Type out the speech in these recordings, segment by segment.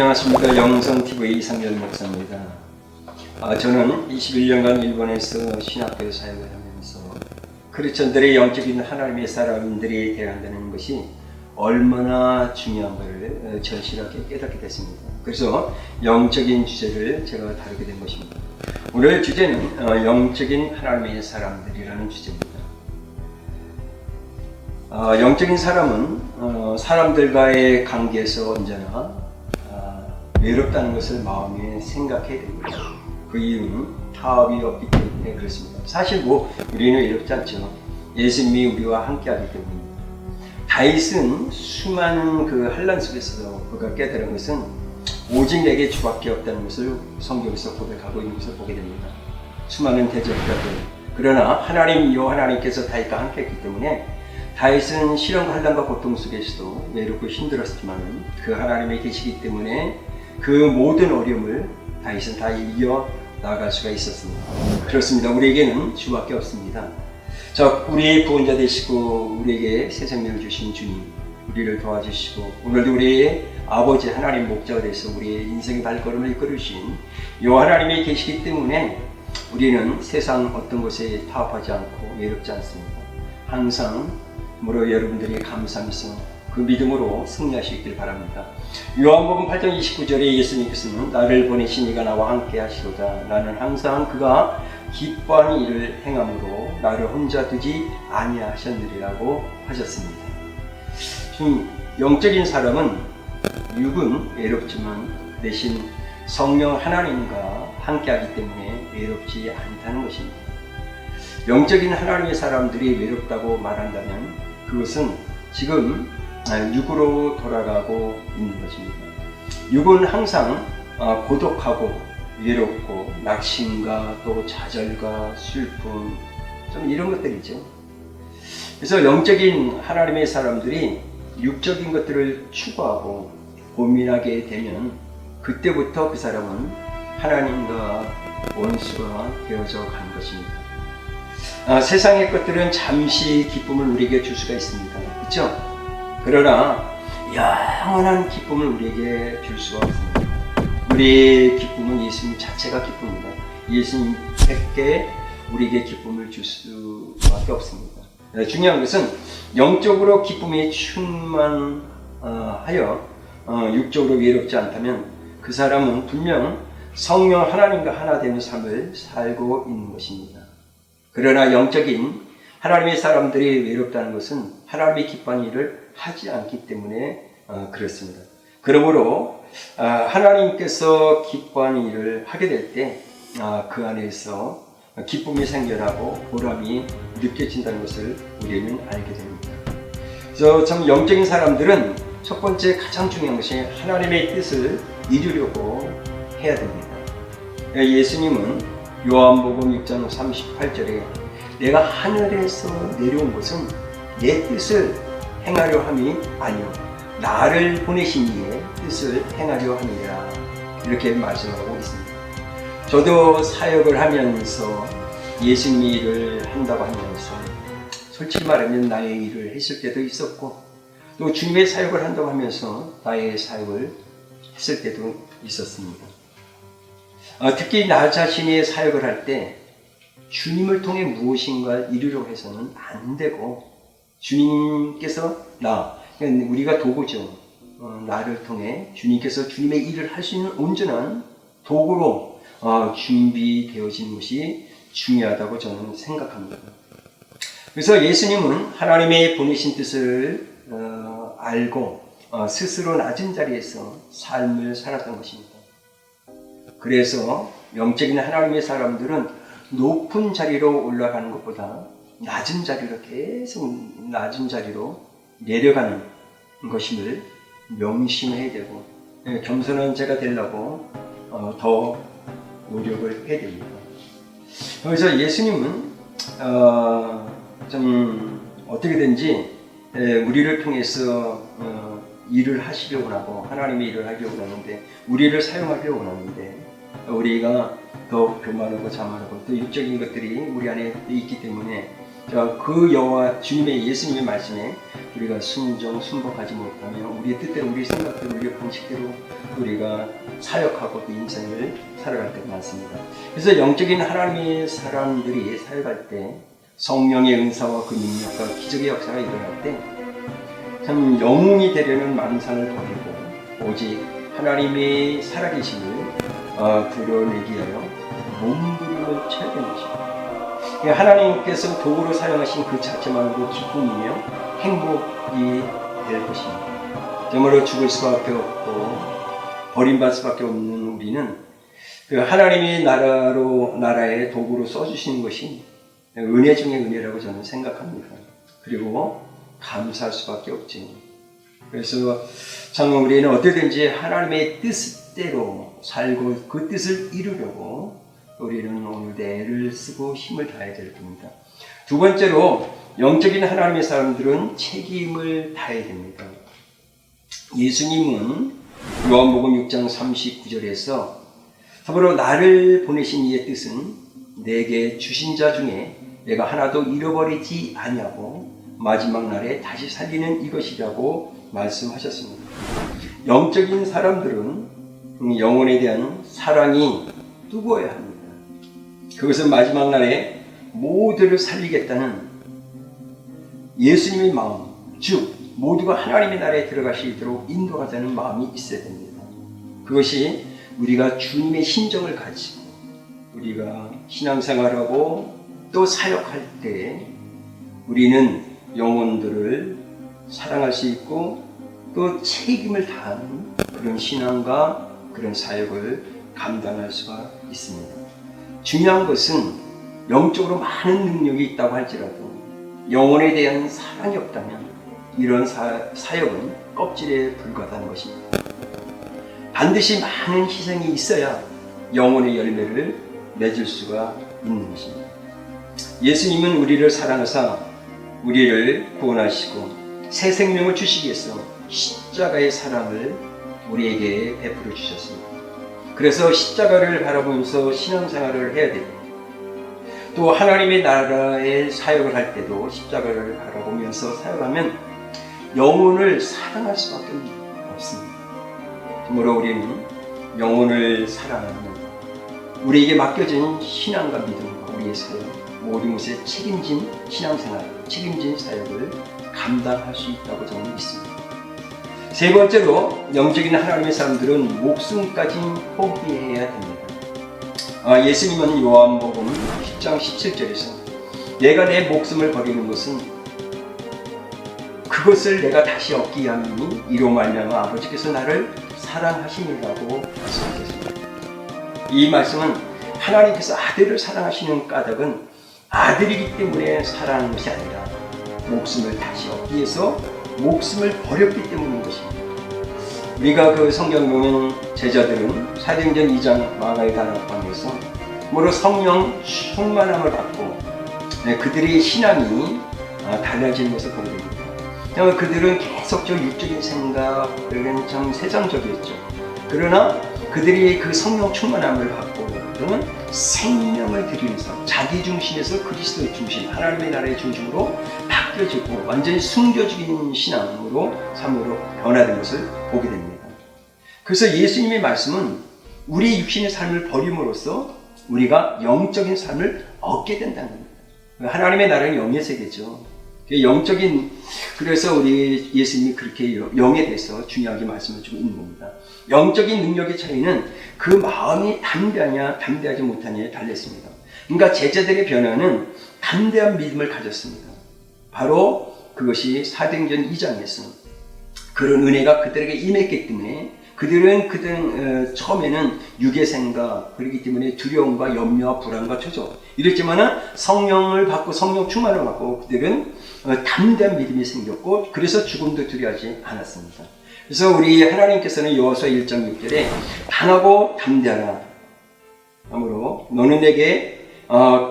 안녕하십니까. 영성TV 이상열 목사입니다. 저는 21년간 일본에서 신학교 사역을 하면서 크리스천들의 영적인 하나님의 사람들이 되어야 한다는 것이 얼마나 중요한 것을 절실하게 깨닫게 됐습니다. 그래서 영적인 주제를 제가 다루게 된 것입니다. 오늘 주제는 영적인 하나님의 사람들이라는 주제입니다. 영적인 사람은 사람들과의 관계에서 언제나 외롭다는 것을 마음에 생각해야 됩니다. 그 이유는 타협이 없기 때문에 그렇습니다. 사실 우리는 외롭지 않죠. 예수님이 우리와 함께하기 때문입니다. 다윗은 수많은 그 환난 속에서 그가 깨달은 것은 오직 내게 주밖에 없다는 것을 성경에서 고백하고 있는 것을 보게 됩니다. 수많은 대적자들, 그러나 하나님께서 다윗과 함께했기 때문에 다윗은 시련과 환난과 고통 속에서도 외롭고 힘들었지만 그 하나님이 계시기 때문에 그 모든 어려움을 다윗은 다 이겨 나아갈 수가 있었습니다. 그렇습니다. 우리에게는 주밖에 없습니다. 우리의 구원자 되시고 우리에게 새 생명을 주신 주님, 우리를 도와주시고 오늘도 우리의 아버지 하나님 목자가 되어서 우리의 인생의 발걸음을 이끌으신 이 하나님이 계시기 때문에 우리는 세상 어떤 것에 타협하지 않고 외롭지 않습니다. 항상 여러분들이 감사하면서 그 믿음으로 승리하시길 바랍니다. 요한복음 8장 29절에 예수님께서는 나를 보내신 이가 나와 함께 하시로다. 나는 항상 그가 기뻐하는 일을 행함으로 나를 혼자 두지 아니하셨느니라고 하셨습니다. 지금 영적인 사람은 육은 외롭지만 대신 성령 하나님과 함께하기 때문에 외롭지 않다는 것입니다. 영적인 하나님의 사람들이 외롭다고 말한다면 그것은 지금 육으로 돌아가고 있는 것입니다. 육은 항상 고독하고 외롭고 낙심과 또 좌절과 슬픔 좀 이런 것들이죠. 그래서 영적인 하나님의 사람들이 육적인 것들을 추구하고 고민하게 되면 그때부터 그 사람은 하나님과 원수가 되어져 가는 것입니다. 세상의 것들은 잠시 기쁨을 우리에게 줄 수가 있습니다. 그렇죠? 그러나 영원한 기쁨을 우리에게 줄 수가 없습니다. 우리의 기쁨은 예수님 자체가 기쁨입니다. 예수님께 우리에게 기쁨을 줄 수밖에 없습니다. 중요한 것은 영적으로 기쁨이 충만하여 육적으로 외롭지 않다면 그 사람은 분명 성령 하나님과 하나 되는 삶을 살고 있는 것입니다. 그러나 영적인 하나님의 사람들이 외롭다는 것은 하나님이 기뻐하는 일을 하지 않기 때문에 그렇습니다. 그러므로 하나님께서 기뻐하는 일을 하게 될 때 그 안에서 기쁨이 생겨나고 보람이 느껴진다는 것을 우리는 알게 됩니다. 그래서 참 영적인 사람들은 첫 번째 가장 중요한 것이 하나님의 뜻을 이루려고 해야 됩니다. 예수님은 요한복음 6장 38절에 내가 하늘에서 내려온 것은 내 뜻을 행하려 함이 아니요 나를 보내신 이의 뜻을 행하려 함이라 이렇게 말씀하고 있습니다. 저도 사역을 하면서 예수님의 일을 한다고 하면서 솔직히 말하면 나의 일을 했을 때도 있었고 또 주님의 사역을 한다고 하면서 나의 사역을 했을 때도 있었습니다. 특히 나 자신의 사역을 할 때 주님을 통해 무엇인가 이루려고 해서는 안 되고 주님께서 우리가 도구죠. 나를 통해 주님께서 주님의 일을 할 수 있는 온전한 도구로 준비되어진 것이 중요하다고 저는 생각합니다. 그래서 예수님은 하나님의 보내신 뜻을 알고 스스로 낮은 자리에서 삶을 살았던 것입니다. 그래서 영적인 하나님의 사람들은 높은 자리로 올라가는 것보다 낮은 자리로 계속 낮은 자리로 내려가는 것임을 명심해야 되고 겸손한 자가 되려고 더 노력을 해야 됩니다. 그래서 예수님은 좀 어떻게든지 우리를 통해서 일을 하시려고 하고 하나님의 일을 하려고 하는데 우리를 사용하려고 하는데 우리가 더 교만하고 자만하고 또 육적인 것들이 우리 안에 있기 때문에 그 여호와 주님의 예수님의 말씀에 우리가 순복하지 못하면 우리의 뜻대로, 우리 생각대로, 우리의 방식대로 우리가 사역하고 또 인생을 살아갈 때가 많습니다. 그래서 영적인 하나님의 사람들이 살아갈 때 성령의 은사와 그 능력과 기적의 역사가 일어날 때 참 영웅이 되려는 망상을 버리고 오직 하나님의 살아계심을 드러내기 위하여 몸부림을 쳐야 되는 것입니다. 하나님께서 도구로 사용하신 그 자체만으로 기쁨이며 행복이 될 것입니다. 정말로 죽을 수밖에 없고 버림받을 수밖에 없는 우리는 그 하나님의 나라의 도구로 써주시는 것이 은혜 중에 은혜라고 저는 생각합니다. 그리고 감사할 수밖에 없지. 그래서 참 우리는 어떻게든지 하나님의 뜻대로 살고 그 뜻을 이루려고 우리는 오늘도 애를 쓰고 힘을 다해야 될 겁니다. 두 번째로 영적인 하나님의 사람들은 책임을 다해야 됩니다. 예수님은 요한복음 6장 39절에서 참으로 나를 보내신 이의 뜻은 내게 주신 자 중에 내가 하나도 잃어버리지 아니하고 마지막 날에 다시 살리는 이것이라고 말씀하셨습니다. 영적인 사람들은 영혼에 대한 사랑이 뜨거워야 합니다. 그것은 마지막 날에 모두를 살리겠다는 예수님의 마음, 즉 모두가 하나님의 나라에 들어가시도록 인도하자는 마음이 있어야 됩니다. 그것이 우리가 주님의 심정을 가지고 우리가 신앙생활하고 또 사역할 때 우리는 영혼들을 사랑할 수 있고 또 책임을 다하는 그런 신앙과 그런 사역을 감당할 수가 있습니다. 중요한 것은 영적으로 많은 능력이 있다고 할지라도 영혼에 대한 사랑이 없다면 이런 사역은 껍질에 불과하다는 것입니다. 반드시 많은 희생이 있어야 영혼의 열매를 맺을 수가 있는 것입니다. 예수님은 우리를 사랑하사 우리를 구원하시고 새 생명을 주시기 위해서 십자가의 사랑을 우리에게 베풀어 주셨습니다. 그래서 십자가를 바라보면서 신앙생활을 해야 됩니다. 또 하나님의 나라의 사역을 할 때도 십자가를 바라보면서 사역하면 영혼을 사랑할 수밖에 없습니다. 그러므로 우리는 영혼을 사랑하는 우리에게 맡겨진 신앙과 믿음과 우리의 사역 모든 것에 책임진 신앙생활, 책임진 사역을 감당할 수 있다고 저는 믿습니다. 세 번째로 영적인 하나님의 사람들은 목숨까지 포기해야 됩니다. 예수님은 요한복음 10장 17절에서 내가 내 목숨을 버리는 것은 그것을 내가 다시 얻기 위함이니 이로 말미암아 아버지께서 나를 사랑하심이라고 말씀하셨습니다. 이 말씀은 하나님께서 아들을 사랑하시는 까닭은 아들이기 때문에 사랑하는 것이 아니라 목숨을 다시 얻기 위해서 목숨을 버렸기 때문인 것입니다. 우리가 그 성경 보면 제자들은 사도행전 2장 마가의 다락방에서 뭐로 성령 충만함을 받고 그들의 신앙이 달라지는 것을 보게 됩니다. 그들은 계속적으로 육적인 생각들은 참 세상적이었죠. 그러나 그들이 그 성령 충만함을 받고 그러면 생명을 드리면서 자기 중심에서 그리스도의 중심, 하나님의 나라의 중심으로 바뀌어지고 완전히 순교적인 신앙으로 삶으로 변화된 것을 보게 됩니다. 그래서 예수님의 말씀은 우리 육신의 삶을 버림으로써 우리가 영적인 삶을 얻게 된다는 겁니다. 하나님의 나라는 영의 세계죠. 영적인, 그래서 우리 예수님이 그렇게 영에 대해서 중요하게 말씀을 주고 있는 겁니다. 영적인 능력의 차이는 그 마음이 담대하냐 담대하지 못하냐에 달렸습니다. 그러니까 제자들의 변화는 담대한 믿음을 가졌습니다. 바로 그것이 사도행전 2장에서 그런 은혜가 그들에게 임했기 때문에 그들은 처음에는 육의 생각, 그렇기 때문에 두려움과 염려와 불안과 초조 이랬지만은 성령을 받고 성령 충만을 받고 그들은 담대한 믿음이 생겼고 그래서 죽음도 두려워하지 않았습니다. 그래서 우리 하나님께서는 여호수아 1장 6절에 강하고 담대하라. 아무로 너는 내게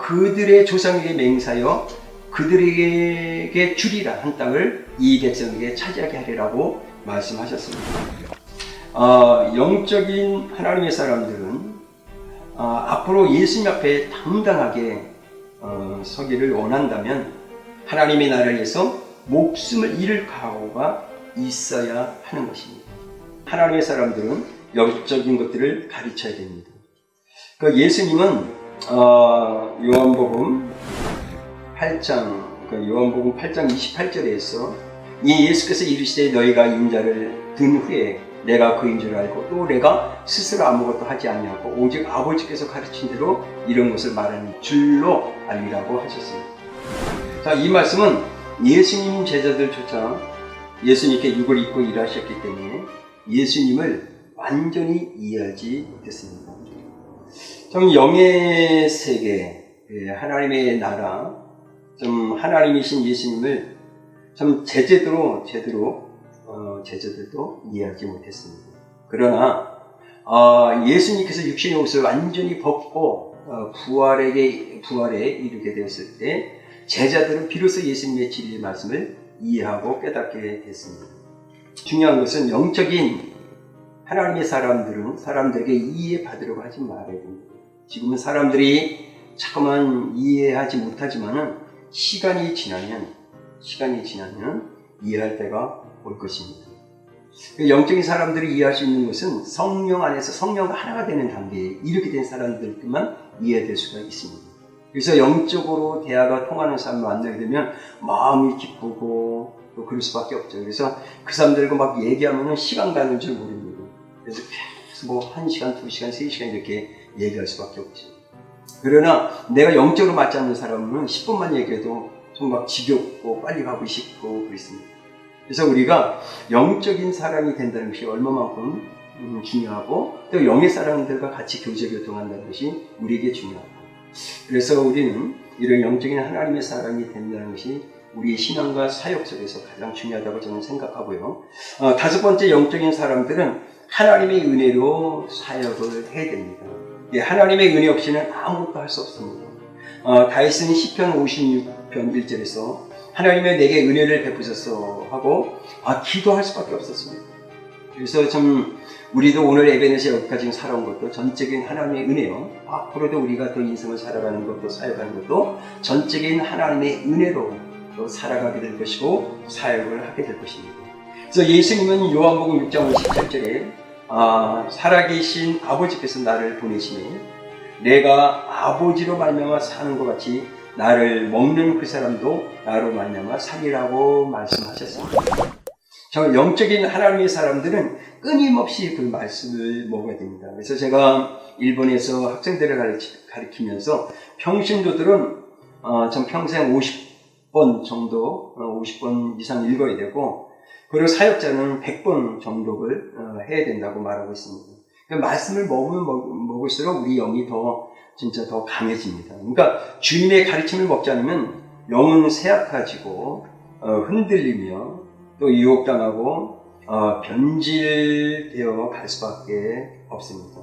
그들의 조상에게 맹세하여 그들에게 주리라 한 땅을 이 백성에게 차지하게 하리라고 말씀하셨습니다. 영적인 하나님의 사람들은 앞으로 예수님 앞에 당당하게 서기를 원한다면 하나님의 나라를 위해서 목숨을 잃을 각오가 있어야 하는 것입니다. 하나님의 사람들은 영적인 것들을 가르쳐야 됩니다. 그 예수님은 요한복음 8장 28절에서 이 예수께서 이르시되 너희가 인자를 든 후에 내가 그인 줄 알고 또 내가 스스로 아무것도 하지 아니하고 오직 아버지께서 가르친 대로 이런 것을 말하는 줄로 알리라고 하셨습니다. 자, 이 말씀은 예수님 제자들조차 예수님께 육을 입고 일하셨기 때문에 예수님을 완전히 이해하지 못했습니다. 좀 영의 세계, 하나님의 나라, 좀 하나님이신 예수님을 좀 제대로 제자들도 이해하지 못했습니다. 그러나 예수님께서 육신의 옷을 완전히 벗고 부활에 이르게 되었을 때 제자들은 비로소 예수님의 진리의 말씀을 이해하고 깨닫게 됐습니다. 중요한 것은 영적인 하나님의 사람들은 사람들에게 이해받으려고 하지 말아야 됩니다. 지금은 사람들이 자꾸만 이해하지 못하지만은 시간이 지나면 이해할 때가 올 것입니다. 영적인 사람들이 이해할 수 있는 것은 성령 안에서 성령과 하나가 되는 단계에 이렇게 된 사람들만 이해될 수가 있습니다. 그래서 영적으로 대화가 통하는 사람을 만나게 되면 마음이 기쁘고 또 그럴 수밖에 없죠. 그래서 그 사람들과 막 얘기하면 시간 가는 줄 모릅니다. 그래서 계속 뭐 1시간, 2시간, 3시간 이렇게 얘기할 수밖에 없죠. 그러나 내가 영적으로 맞지 않는 사람은 10분만 얘기해도 좀 막 지겹고 빨리 가고 싶고 그렇습니다. 그래서 우리가 영적인 사람이 된다는 것이 얼마만큼 중요하고 또 영의 사람들과 같이 교제교통한다는 것이 우리에게 중요합니다. 그래서 우리는 이런 영적인 하나님의 사람이 된다는 것이 우리의 신앙과 사역 속에서 가장 중요하다고 저는 생각하고요. 5번째 영적인 사람들은 하나님의 은혜로 사역을 해야 됩니다. 하나님의 은혜 없이는 아무것도 할 수 없습니다. 다윗은 시편 56편 1절에서 하나님의 내게 은혜를 베푸셔서 하고 기도할 수밖에 없었습니다. 그래서 좀 우리도 오늘 에베네서 여기까지 살아온 것도 전적인 하나님의 은혜요. 앞으로도 우리가 또 인생을 살아가는 것도 사역하는 것도 전적인 하나님의 은혜로 또 살아가게 될 것이고 사역을 하게 될 것입니다. 그래서 예수님은 요한복음 6장 58절에 살아계신 아버지께서 나를 보내시니 내가 아버지로 말미암아 사는 것 같이 나를 먹는 그 사람도 나로 말미암아 살리라고 말씀하셨습니다. 저 영적인 하나님의 사람들은 끊임없이 그 말씀을 먹어야 됩니다. 그래서 제가 일본에서 학생들을 가르치면서 평신도들은 전 평생 50번 정도, 50번 이상 읽어야 되고, 그리고 사역자는 100번 정도를 해야 된다고 말하고 있습니다. 그러니까 말씀을 먹을수록 우리 영이 진짜 더 강해집니다. 그러니까 주님의 가르침을 먹지 않으면 영은 쇠약해지고 흔들리며 또 유혹당하고 변질되어 갈 수밖에 없습니다.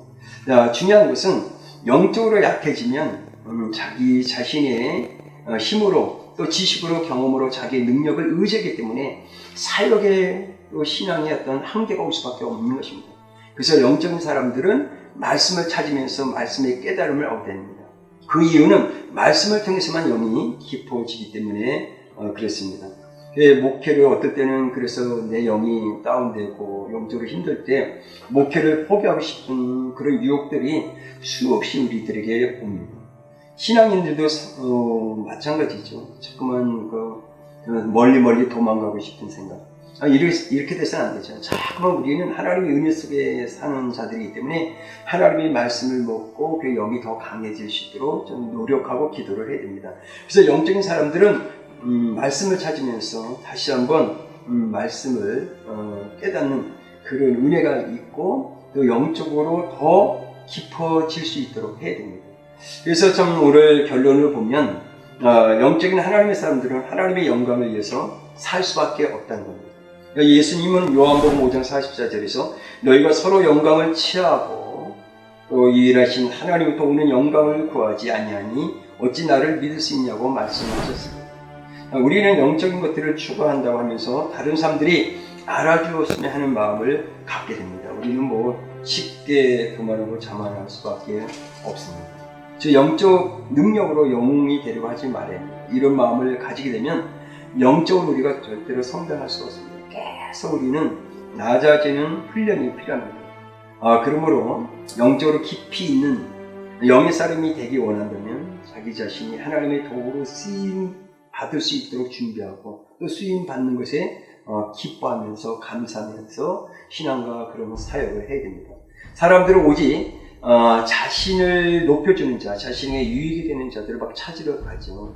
중요한 것은 영적으로 약해지면 자기 자신의 힘으로 또 지식으로 경험으로 자기의 능력을 의지하기 때문에 사역의 또 신앙의 어떤 한계가 올 수밖에 없는 것입니다. 그래서 영적인 사람들은 말씀을 찾으면서 말씀의 깨달음을 얻게 됩니다. 그 이유는 말씀을 통해서만 영이 깊어지기 때문에 그렇습니다. 목회를 어떨 때는 그래서 내 영이 다운되고 영적으로 힘들 때 목회를 포기하고 싶은 그런 유혹들이 수없이 우리들에게 옵니다. 신앙인들도 마찬가지죠. 자꾸만 멀리 도망가고 싶은 생각. 이렇게 돼서는 안 되죠. 자꾸만 우리는 하나님의 은혜 속에 사는 자들이기 때문에 하나님의 말씀을 먹고 그 영이 더 강해질 수 있도록 좀 노력하고 기도를 해야 됩니다. 그래서 영적인 사람들은 말씀을 찾으면서 다시 한번 말씀을 깨닫는 그런 은혜가 있고 또 영적으로 더 깊어질 수 있도록 해야 됩니다. 그래서 좀 오늘 결론을 보면 영적인 하나님의 사람들은 하나님의 영광을 위해서 살 수밖에 없다는 겁니다. 예수님은 요한복음 5장 44절에서 너희가 서로 영광을 취하고 또 유일하신 하나님부터 오는 영광을 구하지 아니하니 어찌 나를 믿을 수 있냐고 말씀하셨습니다. 우리는 영적인 것들을 추구한다고 하면서 다른 사람들이 알아주었으면 하는 마음을 갖게 됩니다. 우리는 쉽게 교만하고 자만할 수밖에 없습니다. 즉 영적 능력으로 영웅이 되려고 하지 말아야 합니다. 이런 마음을 가지게 되면 영적으로 우리가 절대로 성장할 수 없습니다. 계속 우리는 낮아지는 훈련이 필요합니다. 그러므로 영적으로 깊이 있는 영의 사람이 되기 원한다면 자기 자신이 하나님의 도구로 쓰임 받을 수 있도록 준비하고 또 쓰임 받는 것에 기뻐하면서 감사하면서 신앙과 그런 사역을 해야 됩니다. 사람들은 오직 자신을 높여주는 자, 자신의 유익이 되는 자들을 막 찾으러 가죠.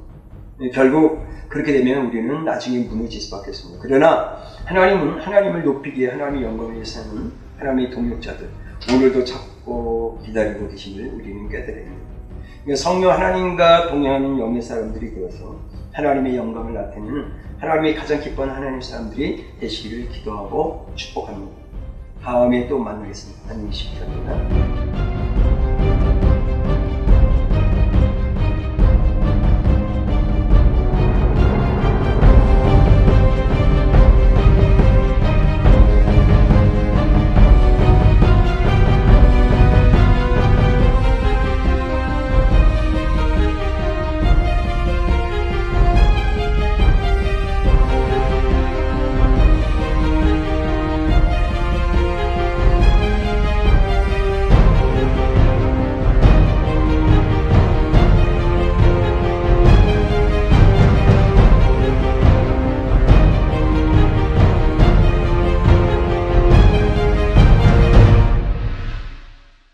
결국 그렇게 되면 우리는 나중에 무너질 수밖에 없습니다. 그러나 하나님은 하나님을 높이기 위해 하나님의 영광을 위해서 사는 하나님의 동역자들, 오늘도 찾고 기다리고 계심을 우리는 깨달아야 합니다. 성령 하나님과 동행하는 영의 사람들이 되어서 하나님의 영광을 나타내는 하나님의 가장 기뻐하는 하나님의 사람들이 되시기를 기도하고 축복합니다. 다음에 또 만나겠습니다. 안녕히 계십시오.